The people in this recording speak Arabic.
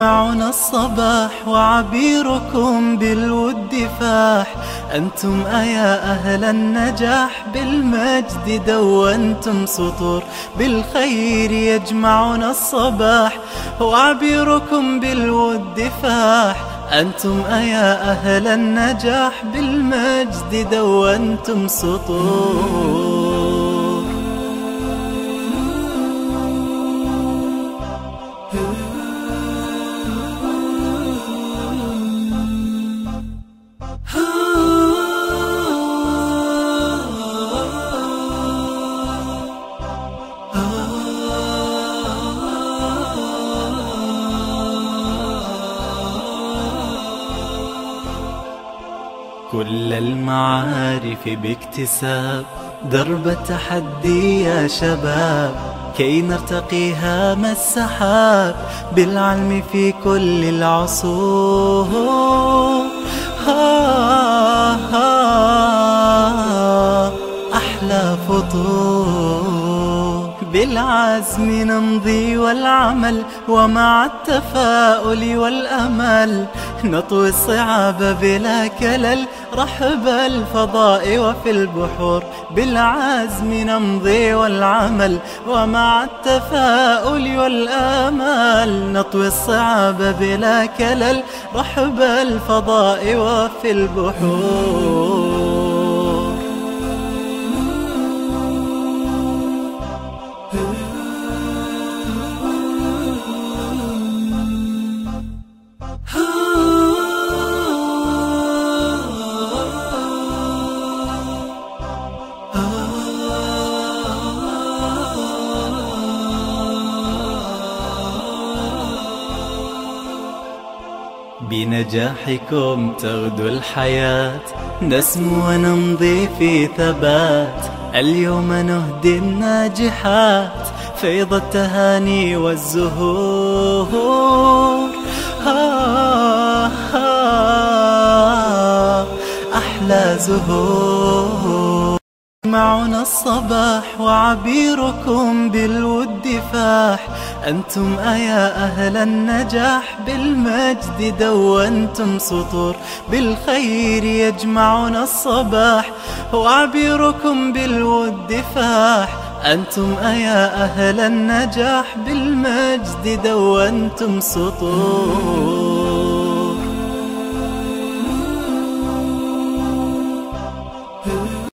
معنا الصباح وعبيركم بالود فاح، أنتم أيا أهل النجاح بالمجد دونتم سطور، بالخير يجمعنا الصباح وعبيركم بالود فاح، أنتم أيا أهل النجاح بالمجد دونتم سطور. كل المعارف باكتساب درب التحدي يا شباب، كي نرتقي هام السحاب بالعلم في كل العصور. أحلى فطور، بالعزم نمضي والعمل، ومع التفاؤل والأمل نطوي الصعاب بلا كلل، رحب الفضاء وفي البحور. بالعزم نمضي والعمل، ومع التفاؤل والآمال نطوي الصعاب بلا كلل، رحب الفضاء وفي البحور. بنجاحكم تغدو الحياة، نسمو ونمضي في ثبات، اليوم نهدي الناجحات فيض التهاني والزهور. أحلى زهور، معنا الصباح وعبيركم بالود فاح، أنتم أيا أهل النجاح بالمجد دونتم سطور، بالخير يجمعنا الصباح وعبيركم بالود فاح، أنتم أيا أهل النجاح بالمجد دونتم سطور.